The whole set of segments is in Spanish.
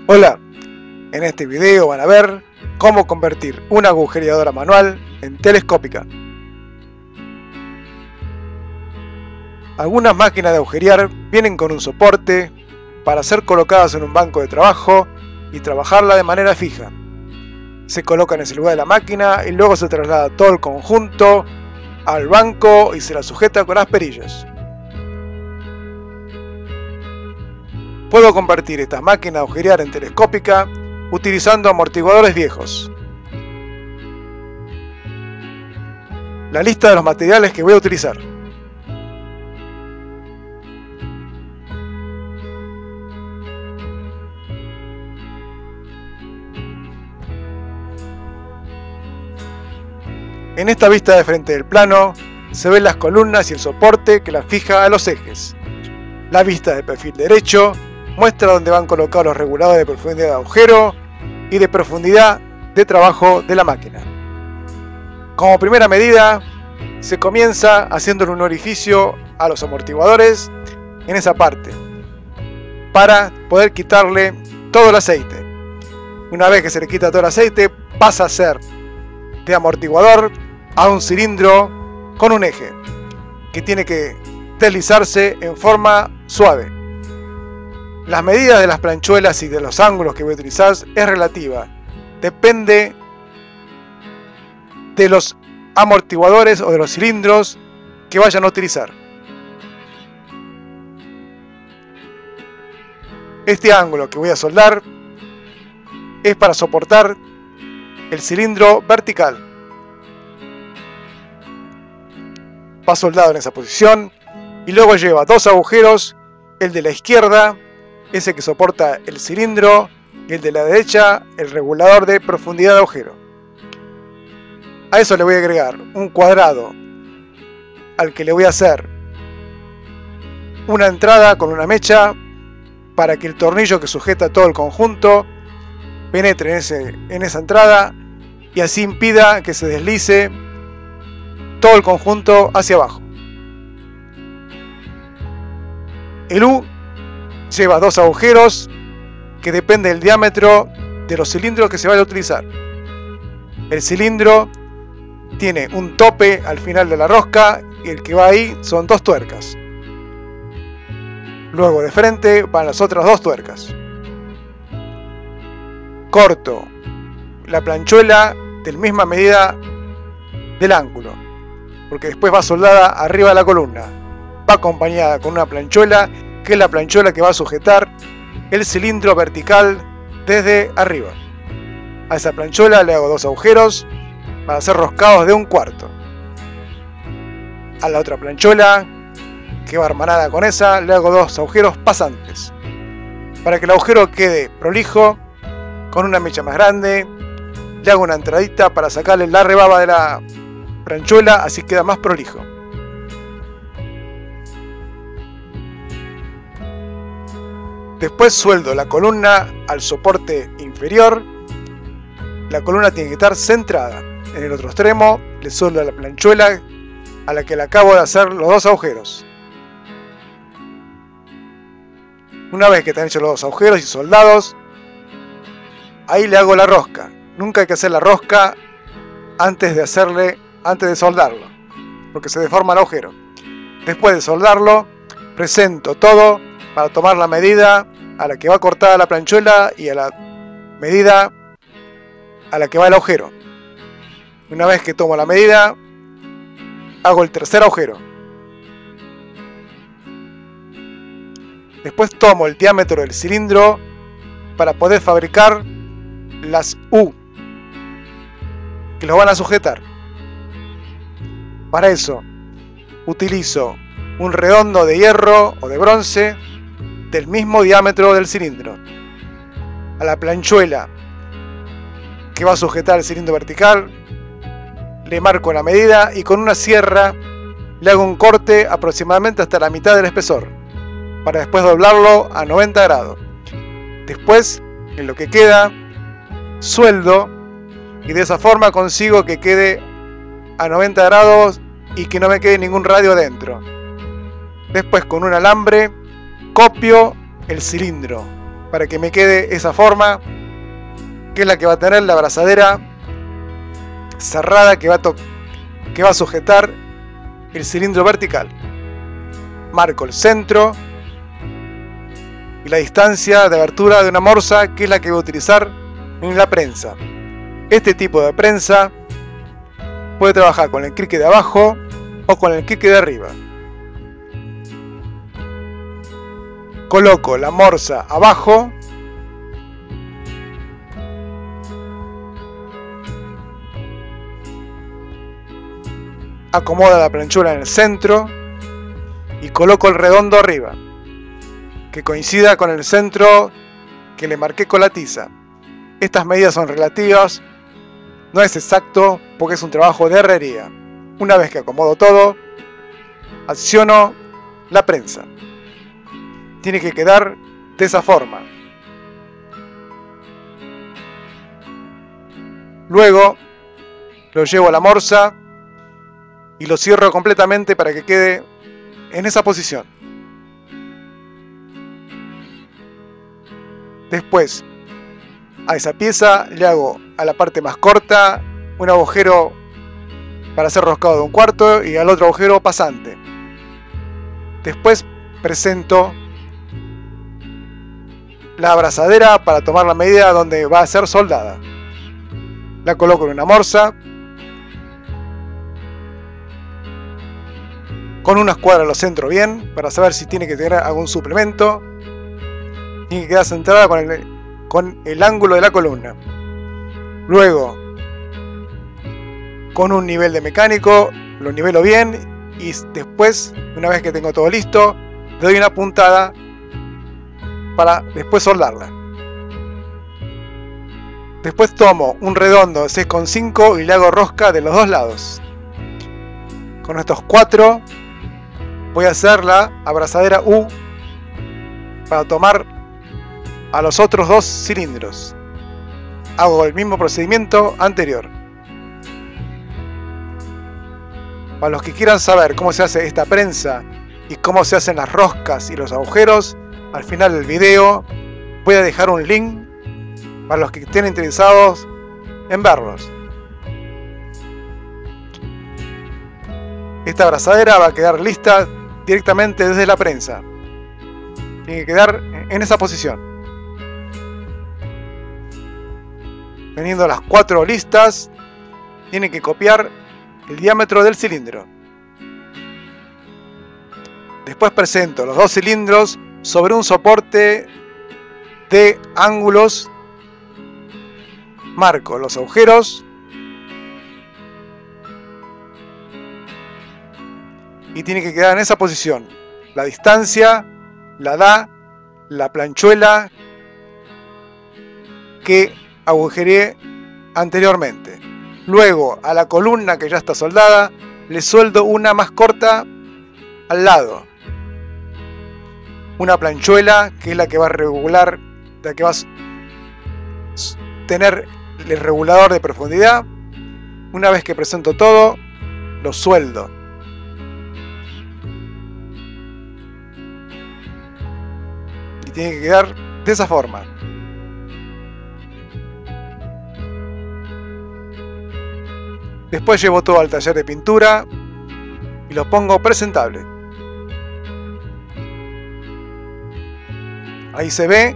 Hola, en este video van a ver cómo convertir una agujereadora manual en telescópica. Algunas máquinas de agujerear vienen con un soporte para ser colocadas en un banco de trabajo y trabajarla de manera fija. Se coloca en ese lugar de la máquina y luego se traslada todo el conjunto al banco y se la sujeta con las perillas. Puedo convertir estas máquinas de agujerear en telescópica utilizando amortiguadores viejos. La lista de los materiales que voy a utilizar. En esta vista de frente del plano se ven las columnas y el soporte que las fija a los ejes. La vista de perfil derecho muestra dónde van colocados los reguladores de profundidad de agujero y de profundidad de trabajo de la máquina. Como primera medida, se comienza haciéndole un orificio a los amortiguadores en esa parte para poder quitarle todo el aceite. Una vez que se le quita todo el aceite, pasa a ser de amortiguador a un cilindro con un eje que tiene que deslizarse en forma suave. Las medidas de las planchuelas y de los ángulos que voy a utilizar es relativa. Depende de los amortiguadores o de los cilindros que vayan a utilizar. Este ángulo que voy a soldar es para soportar el cilindro vertical. Va soldado en esa posición y luego lleva dos agujeros, el de la izquierda, ese que soporta el cilindro, y el de la derecha, el regulador de profundidad de agujero. A eso le voy a agregar un cuadrado al que le voy a hacer una entrada con una mecha para que el tornillo que sujeta todo el conjunto penetre en esa entrada y así impida que se deslice todo el conjunto hacia abajo. El U lleva dos agujeros que depende del diámetro de los cilindros que se vaya a utilizar. El cilindro tiene un tope al final de la rosca y el que va ahí son dos tuercas. Luego de frente van las otras dos tuercas. Corto la planchuela de la misma medida del ángulo, porque después va soldada arriba de la columna. Va acompañada con una planchuela, que es la planchuela que va a sujetar el cilindro vertical desde arriba. A esa planchuela le hago dos agujeros para hacer roscados de 1/4. A la otra planchuela, que va hermanada con esa, le hago dos agujeros pasantes. Para que el agujero quede prolijo, con una mecha más grande, le hago una entradita para sacarle la rebaba de la planchuela, así queda más prolijo. Después sueldo la columna al soporte inferior. La columna tiene que estar centrada. En el otro extremo le sueldo la planchuela a la que le acabo de hacer los dos agujeros. Una vez que están hechos los dos agujeros y soldados, ahí le hago la rosca. Nunca hay que hacer la rosca antes de soldarlo, porque se deforma el agujero. Después de soldarlo, presento todo para tomar la medida a la que va cortada la planchuela y a la medida a la que va el agujero. Una vez que tomo la medida, hago el tercer agujero. Después tomo el diámetro del cilindro para poder fabricar las U que los van a sujetar. Para eso utilizo un redondo de hierro o de bronce del mismo diámetro del cilindro. A la planchuela que va a sujetar el cilindro vertical le marco la medida y con una sierra le hago un corte aproximadamente hasta la mitad del espesor para después doblarlo a 90 grados. Después, en lo que queda, sueldo y de esa forma consigo que quede a 90 grados y que no me quede ningún radio adentro. Después, con un alambre, copio el cilindro para que me quede esa forma, que es la que va a tener la abrazadera cerrada, que va a sujetar el cilindro vertical. Marco el centro y la distancia de abertura de una morsa, que es la que voy a utilizar en la prensa. Este tipo de prensa puede trabajar con el crique de abajo o con el crique de arriba. Coloco la morsa abajo, acomodo la planchura en el centro y coloco el redondo arriba, que coincida con el centro que le marqué con la tiza. Estas medidas son relativas, no es exacto porque es un trabajo de herrería. Una vez que acomodo todo, acciono la prensa. Tiene que quedar de esa forma. Luego lo llevo a la morsa y lo cierro completamente para que quede en esa posición. Después a esa pieza le hago a la parte más corta un agujero para hacer roscado de 1/4 y al otro agujero pasante. Después presento la abrazadera para tomar la medida donde va a ser soldada. La coloco en una morsa con una escuadra lo centro bien para saber si tiene que tener algún suplemento. Tiene que quedar centrada con el ángulo de la columna. Luego, con un nivel de mecánico, lo nivelo bien y después, una vez que tengo todo listo, le doy una puntada para después soldarla. Después tomo un redondo de 6,5 y le hago rosca de los dos lados. Con estos 4 voy a hacer la abrazadera U para tomar a los otros 2 cilindros. Hago el mismo procedimiento anterior. Para los que quieran saber cómo se hace esta prensa y cómo se hacen las roscas y los agujeros, al final del video voy a dejar un link para los que estén interesados en verlos. Esta abrazadera va a quedar lista directamente desde la prensa. Tiene que quedar en esa posición. Teniendo las 4 listas, tienen que copiar el diámetro del cilindro. Después presento los 2 cilindros sobre un soporte de ángulos. Marco los agujeros y tiene que quedar en esa posición. La distancia la da la planchuela que agujeré anteriormente. Luego a la columna que ya está soldada le sueldo una más corta al lado. Una planchuela que es la que va a regular, la que va a tener el regulador de profundidad. Una vez que presento todo, lo sueldo. Y tiene que quedar de esa forma. Después llevo todo al taller de pintura y lo pongo presentable. Ahí se ve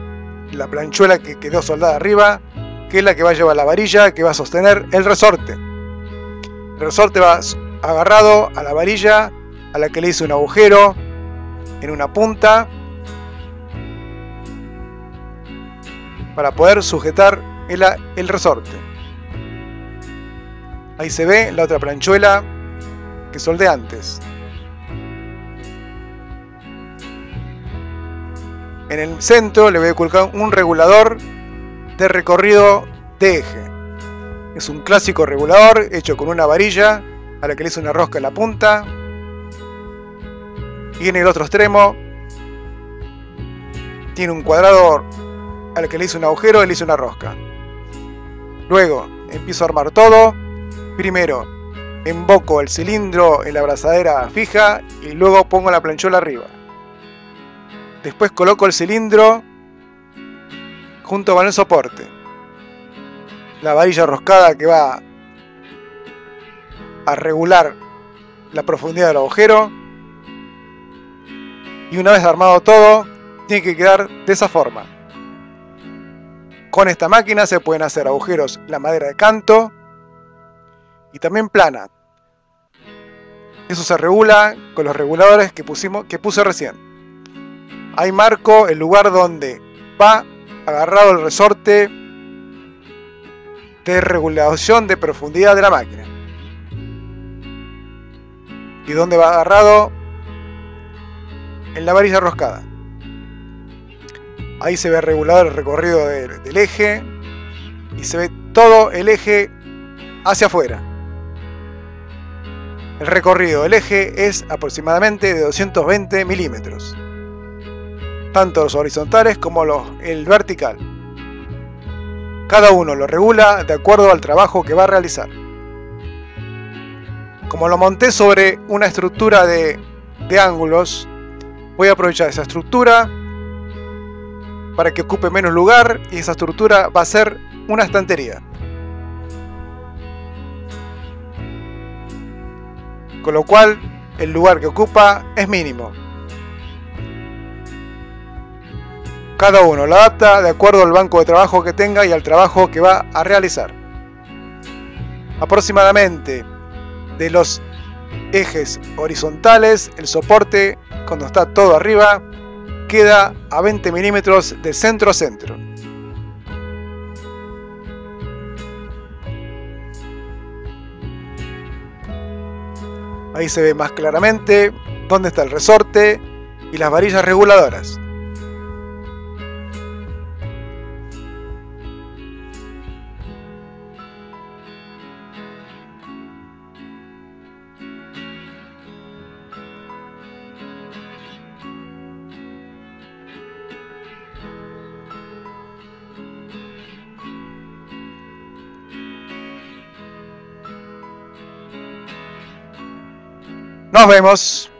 la planchuela que quedó soldada arriba, que es la que va a llevar la varilla que va a sostener el resorte. El resorte va agarrado a la varilla a la que le hice un agujero en una punta para poder sujetar el resorte. Ahí se ve la otra planchuela que soldé antes. En el centro le voy a colocar un regulador de recorrido de eje. Es un clásico regulador hecho con una varilla a la que le hice una rosca en la punta. Y en el otro extremo tiene un cuadrado al que le hice un agujero y le hice una rosca. Luego empiezo a armar todo. Primero emboco el cilindro en la abrazadera fija y luego pongo la planchuela arriba. Después coloco el cilindro junto con el soporte. La varilla roscada que va a regular la profundidad del agujero. Y una vez armado todo, tiene que quedar de esa forma. Con esta máquina se pueden hacer agujeros en la madera de canto y también plana. Eso se regula con los reguladores que puse recién. Ahí marco el lugar donde va agarrado el resorte de regulación de profundidad de la máquina. Y donde va agarrado en la varilla roscada. Ahí se ve regulado el recorrido del eje y se ve todo el eje hacia afuera. El recorrido del eje es aproximadamente de 220 milímetros, tanto los horizontales como el vertical. Cada uno lo regula de acuerdo al trabajo que va a realizar. Como lo monté sobre una estructura de ángulos, voy a aprovechar esa estructura para que ocupe menos lugar y esa estructura va a ser una estantería. Con lo cual el lugar que ocupa es mínimo. Cada uno lo adapta de acuerdo al banco de trabajo que tenga y al trabajo que va a realizar. Aproximadamente de los ejes horizontales, el soporte, cuando está todo arriba, queda a 20 milímetros de centro a centro. Ahí se ve más claramente dónde está el resorte y las varillas reguladoras. Nos vemos.